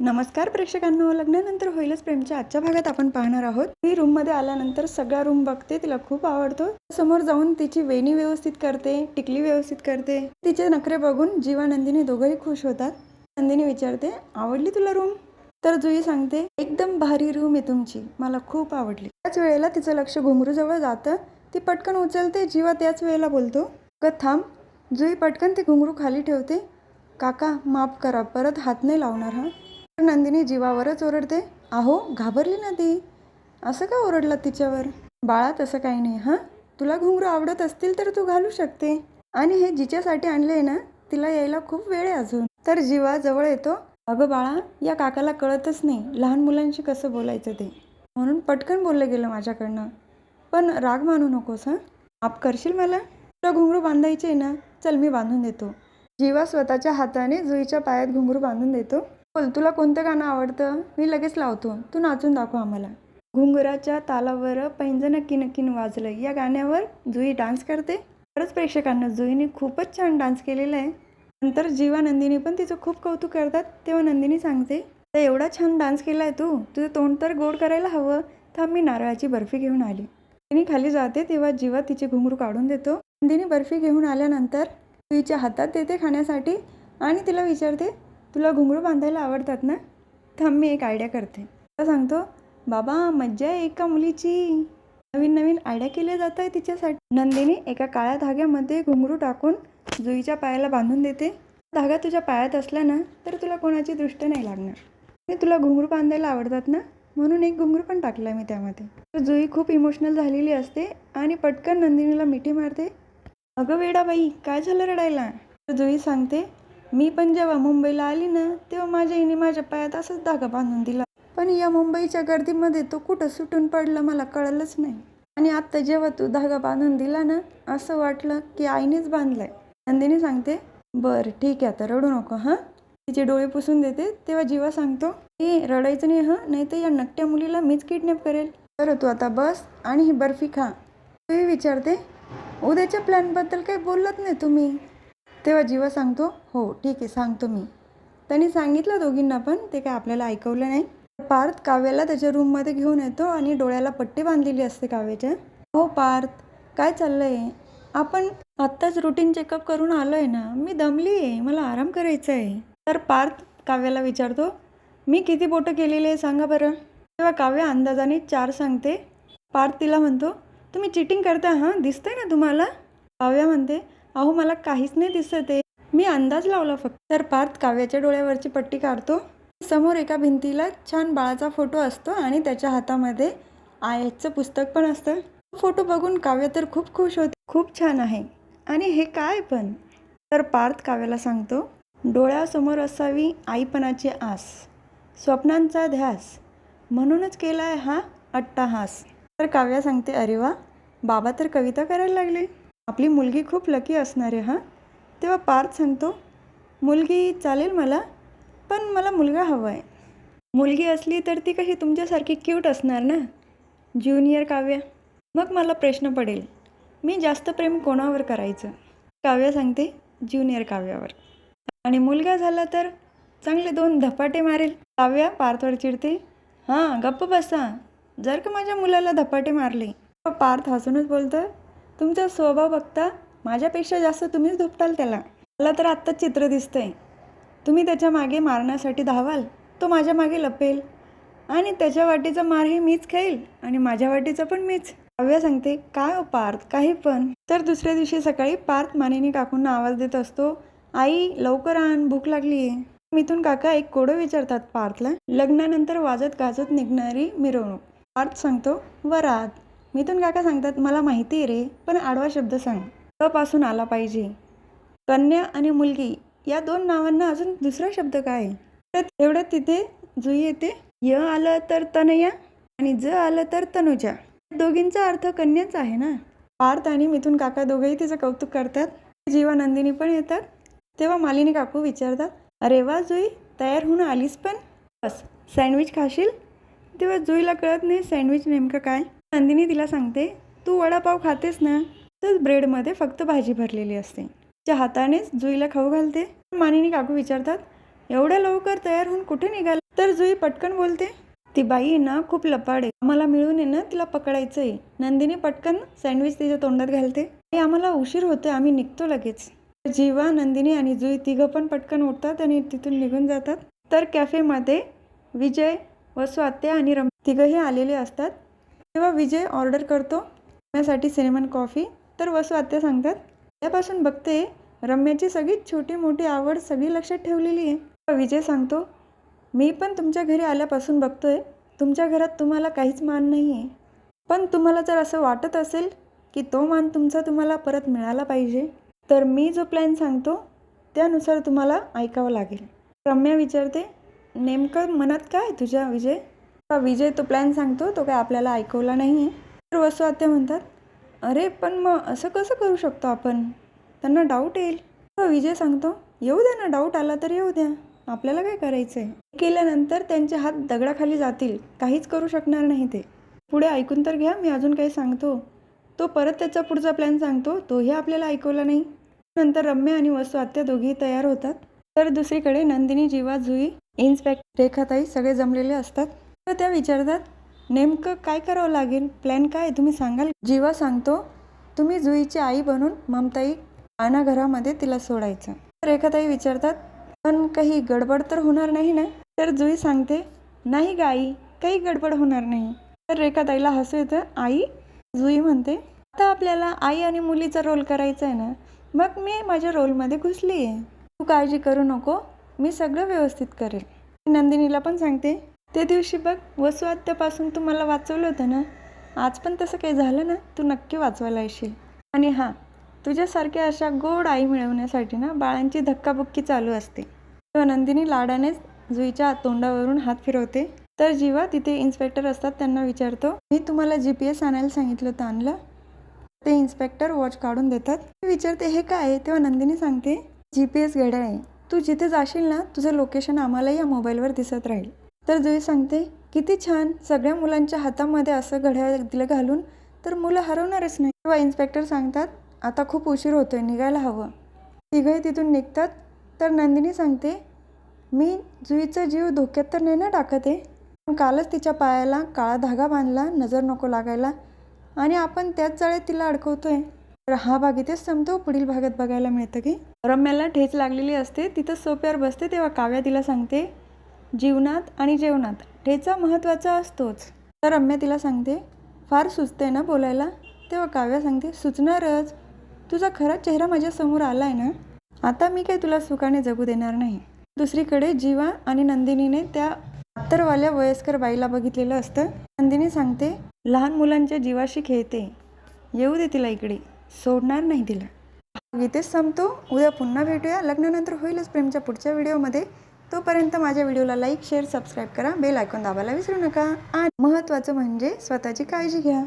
नमस्कार प्रेक्षकांनो, लग्नानंतर होईलच प्रेमच्या आजच्या भागात आपण पाहणार आहोत. ती रूममध्ये आल्यानंतर सगळा रूम बघते, तिला खूप आवडतो. समोर जाऊन तिची वेणी व्यवस्थित करते, टिकली व्यवस्थित करते. तिचे नखरे बघून जीवा नंदिनी दोघंही खुश होतात. नंदिनी विचारते, आवडली तुला रूम? तर जुई सांगते, एकदम भारी रूम आहे तुमची, मला खूप आवडली. त्याच वेळेला तिचं लक्ष घुंगरूजवळ जातं. ती पटकन उचलते. जीवा त्याच वेळेला बोलतो, ग थांब. जुई पटकन ती घुंगरू खाली ठेवते. काका माफ करा, परत हात नाही लावणार हा. नंदिनी जीवावरच ओरडते, अहो घाबरली ना ती, असं का ओरडलात तिच्यावर? बाळा तसं काही नाही हां, तुला घुंगरू आवडत असतील तर तू घालू शकते. आणि हे जिच्यासाठी आणले ना, तिला यायला खूप वेळ आहे अजून. तर जीवा जवळ येतो, अगं बाळा, या काकाला कळतच नाही लहान मुलांशी कसं बोलायचं ते, म्हणून पटकन बोललं गेलं माझ्याकडनं. पण राग मानू नकोस हां, माफ करशील मला? तुला घुंगरू बांधायचे ना, चल मी बांधून देतो. जीवा स्वतःच्या हाताने जुईच्या पायात घुंगरू बांधून देतो. बोल, तुला कोणतं गाणं आवडतं? मी लगेच लावतो, तू नाचून दाखव आम्हाला. घुंगराच्या तालावर पैंजण किणकिण वाजलं या गाण्यावर जुई डान्स करते. खरंच प्रेक्षकांना जुईने खूपच छान डान्स केलेला आहे. नंतर जीवा नंदिनी पण तिचं खूप कौतुक करतात. तेव्हा नंदिनी सांगते, तर एवढा छान डान्स केलाय तू, तुझं तोंड तर गोड करायला हवं. थांब, मी नारळाची बर्फी घेऊन आली. नंदिनी खाली जाते तेव्हा जीवा तिचे घुंगरू काढून देतो. नंदिनी बर्फी घेऊन आल्यानंतर जुईच्या हातात देते खाण्यासाठी आणि तिला विचारते, तुला घुंगरू बांधायला आवडतात ना? थांब, मी एक आयडिया करते. तुला सांगतो, बाबा मज्जा आहे एका मुलीची, नवीन नवीन आयडिया केल्या जात आहे तिच्यासाठी. नंदिनी एका काळ्या धाग्यामध्ये घुंगरू टाकून जुईच्या पायाला बांधून देते. धागा तुझ्या पायात असला ना तर तुला कोणाची दृष्टी नाही लागणार. आणि तुला घुंगरू बांधायला आवडतात ना, म्हणून एक घुंगरू पण टाकला मी त्यामध्ये. तर जुई खूप इमोशनल झालेली असते आणि पटकन नंदिनीला मिठी मारते. अगं वेडाबाई, काय झालं रडायला? तर जुई सांगते, मी पण जेव्हा मुंबईला आली ना तेव्हा माझ्या आईने माझ्या पायात असंच धागा बांधून दिला, पण या मुंबईच्या गर्दीमध्ये तो कुठं सुटून पडला मला कळलंच नाही. आणि आत्ता जेव्हा तू धागा बांधून दिला ना, असं वाटलं की आईनेच बांधलाय. नंदिनी सांगते, बरं ठीक आहे, आता रडू नको हां. तिचे डोळे पुसून देते. तेव्हा जीवा सांगतो, रडायचं नाही हां, नाही तर या नकट्या मुलीला मीच किडनॅप करेल. तर तू आता बस आणि ही बर्फी खा. तू विचारते, उद्याच्या प्लॅनबद्दल काही बोलत नाही तुम्ही? तेव्हा जीवा सांगतो, हो ठीक आहे सांगतो मी. त्यांनी सांगितलं दोघींना, पण ते काय आपल्याला ऐकवलं नाही. पार्थ काव्याला त्याच्या रूममध्ये घेऊन येतो आणि डोळ्याला पट्टी बांधलेली असते काव्याच्या. हो पार्थ, काय चाललंय? आपण आत्ताच रुटीन चेकअप करून आलो आहे ना, मी दमली आहे, मला आराम करायचा आहे. तर पार्थ काव्याला विचारतो, मी किती बोटं केलेले आहे सांगा बरं. तेव्हा काव्य अंदाजाने 4 सांगते. पार्थ तिला म्हणतो, तुम्ही चिटिंग करता हां, दिसतंय ना तुम्हाला? काव्या म्हणते, अहो मला काहीच नाही दिसत आहे, मी अंदाज लावला फक्त. तर पार्थ काव्याच्या डोळ्यावरची पट्टी काढतो. समोर एका भिंतीला छान बाळाचा फोटो असतो आणि त्याच्या हातामध्ये आयचं पुस्तक पण असतं. फोटो बघून काव्य तर खूप खुश होते, खूप छान आहे. आणि हे काय पण? तर पार्थ काव्याला सांगतो, डोळ्यासमोर असावी आईपणाची आस, स्वप्नांचा ध्यास, म्हणूनच केलाय हा अट्टाहास. तर काव्या सांगते, अरे वा, बाबा तर कविता करायला लागले, आपली मुलगी खूप लकी असणार आहे हां. तेव्हा पार्थ सांगतो, मुलगी चालेल मला, पण मला मुलगा हवा आहे. मुलगी असली तर ती कशी तुमच्यासारखी क्यूट असणार ना, ज्युनियर काव्या. मग मला प्रश्न पडेल, मी जास्त प्रेम कोणावर करायचं? काव्या सांगते, ज्युनियर काव्यावर. आणि मुलगा झाला तर चांगले 2 धपाटे मारेल. काव्या पार्थवर चिडते, हां गप्प बसा, जर का माझ्या मुलाला धपाटे मारले. पार्थ हसूनच बोलतं, तुमचा स्वभाव बघता माझ्यापेक्षा जास्त तुम्हीच धुपटाल त्याला. मला तर आत्ताच चित्र दिसतंय, तुम्ही त्याच्या मागे मारण्यासाठी धावाल, तो माझ्या मागे लपेल आणि त्याच्या वाटीचा मारही मीच खाईल आणि माझ्या वाटीचा पण मीच. काव्या सांगते, काय हो पार्थ, काही पण. तर दुसऱ्या दिवशी सकाळी पार्थ मानिनी काकूंना आवाज देत असतो, आई लवकर आण, भूक लागली आहे. मिथून काका एक कोडं विचारतात पार्थला, लग्नानंतर वाजत गाजत निघणारी मिरवणूक. पार्थ सांगतो, वरात. मिथून काका सांगतात, मला माहिती आहे रे, पण आडवा शब्द सांग, क पासून आला पाहिजे. कन्या आणि मुलगी या 2 नावांना अजून दुसरा शब्द काय? एवढ्यात तिथे जुई येते. य आलं तर तनया आणि ज आलं तर तनुजा, दोघींचा अर्थ कन्याच आहे ना. पार्थ आणि मिथून काका दोघेही तिचं कौतुक करतात. जीवा नंदिनी पण येतात. तेव्हा मालिनी काकू विचारतात, अरे वा जुई, तयार होऊन आलीस पण, बस सँडविच खाशील? तेव्हा जुईला कळत नाही सँडविच नेमकं काय. नंदिनी तिला सांगते, तू वडापाव खातेस ना, तर ब्रेडमध्ये फक्त भाजी भरलेली असते. तिच्या हातानेच जुईला खाऊ घालते. मानिनी काकू विचारतात, एवढ्या लवकर तयार होऊन कुठे निघाल? तर जुई पटकन बोलते, ती बाई आहे ना खूप लपाड आहे, आम्हाला मिळून आहे ना तिला पकडायचं आहे. नंदिनी पटकन सँडविच तिच्या तोंडात घालते. आम्हाला उशीर होतोय, आम्ही निघतो लगेच. जीवा, नंदिनी आणि जुई तिघं पण पटकन उठतात आणि तिथून निघून जातात. तर कॅफेमध्ये विजय, वसू आत्या आणि तिघंही आलेले असतात. तेव्हा विजय ऑर्डर करतो रम्यासाठी सिनेमन कॉफी. तर वसू आत्या सांगतात, त्यापासून बघते रम्याची सगळी छोटी मोठी आवड सगळी लक्षात ठेवलेली आहे. विजय सांगतो, मी पण तुमच्या घरी आल्यापासून बघतोय तुमच्या घरात तुम्हाला काहीच मान नाही आहे. पण तुम्हाला जर असं वाटत असेल की तो मान तुमचा तुम्हाला परत मिळाला पाहिजे, तर मी जो प्लॅन सांगतो त्यानुसार तुम्हाला ऐकावं लागेल. रम्या विचारते, नेमकं मनात काय तुझ्या विजय? विजय तो प्लॅन सांगतो तो काय आपल्याला ऐकवला नाही आहे. तर वसू आत्या म्हणतात, अरे पण मग असं कसं करू शकतो आपण? त्यांना डाऊट येईल. विजय सांगतो, येऊ द्या ना, डाऊट आला तर येऊ द्या, आपल्याला काय करायचं आहे. केल्यानंतर त्यांचे हात दगडाखाली जातील, काहीच करू शकणार नाही ते. पुढे ऐकून तर घ्या, मी अजून काही सांगतो. तो परत त्याचा पुढचा प्लॅन सांगतो, तोही आपल्याला ऐकवला नाही. नंतर रम्या आणि वसू आत्या दोघेही तयार होतात. तर दुसरीकडे नंदिनी, जीवा, जुई, इन्स्पेक्टर, रेखाताई सगळे जमलेले असतात. तर त्या विचारतात, नेमकं काय करावं लागेल, प्लॅन काय तुम्ही सांगाल? जीवा सांगतो, तुम्ही जुईची आई बनून ममताई आणा घरामध्ये तिला सोडायचं. रेखाताई विचारतात, पण काही गडबड तर होणार नाही ना? तर जुई सांगते, नाही ग आई, काही गडबड होणार नाही. तर रेखाताईला हसू येतं. आई? जुई म्हणते, आता आपल्याला आई आणि मुलीचा रोल करायचा आहे ना, मग मी माझ्या रोलमध्ये घुसली आहे. तू काळजी करू नको, मी सगळं व्यवस्थित करेल. नंदिनीला पण सांगते, ते दिवशी बघ वसू आत्यापासून तू मला वाचवलं होतं ना, आज पण तसं काही झालं ना, तू नक्की वाचवायला येशील. आणि हां, तुझ्यासारख्या अशा गोड आई मिळवण्यासाठी ना बाळांची धक्काबुक्की चालू असते. तेव्हा नंदिनी लाडानेच जुईच्या तोंडावरून हात फिरवते. तर जीवा, तिथे इन्स्पेक्टर असतात, त्यांना विचारतो, मी तुम्हाला GPS आणायला सांगितलं होतं, आणलं? ते इन्स्पेक्टर वॉच काढून देतात. विचारते, हे काय आहे? तेव्हा नंदिनी सांगते, GPS घड्याळ आहे, तू जिथे जाशील ना तुझं लोकेशन आम्हालाही या मोबाईलवर दिसत राहील. तर जुई सांगते, किती छान, सगळ्या मुलांच्या हातामध्ये असं घड्याळ दिलं घालून तर मुलं हरवणारच नाही. तेव्हा इन्स्पेक्टर सांगतात, आता खूप उशीर होतोय, निघायला हवं. तिघंही तिथून निघतात. तर नंदिनी सांगते, मी जुईचा जीव धोक्यात तर नाही ना टाकत आहे, पण कालच तिच्या पायाला काळा धागा बांधला, नजर नको लागायला, आणि आपण त्याच जाळ्यात तिला अडकवतोय. तर हा भाग इथेच संपतो. पुढील भागात बघायला मिळतं की रम्याला ठेच लागलेली असते, तिथं सोप्यावर बसते. तेव्हा काव्या तिला सांगते, जीवनात आणि जेवणात ठेचा महत्त्वाचा असतोच. तर रम्या तिला सांगते, फार सुचते ना बोलायला? तेव्हा काव्या सांगते, सुचणारच, तुझा खरा चेहरा माझ्यासमोर आला आहे ना, आता मी काही तुला सुखाने जगू देणार नाही. दुसरीकडे जीवा आणि नंदिनीने त्या अत्तरवाल्या वयस्कर बाईला बघितलेलं असतं. नंदिनी सांगते, लहान मुलांच्या जीवाशी खेळते, येऊ दे तिला इकडे, सोडणार नाही तिला. इथेच संपतो. उद्या पुन्हा भेटूया. लग्नानंतर होईलच प्रेमच्या पुढच्या व्हिडिओमध्ये. तोपर्यंत माझ्या व्हिडिओला लाईक, शेअर, सबस्क्राईब करा, बेल आयकॉन दाबायला विसरू नका. आणि महत्त्वाचं म्हणजे स्वतःची काळजी घ्या.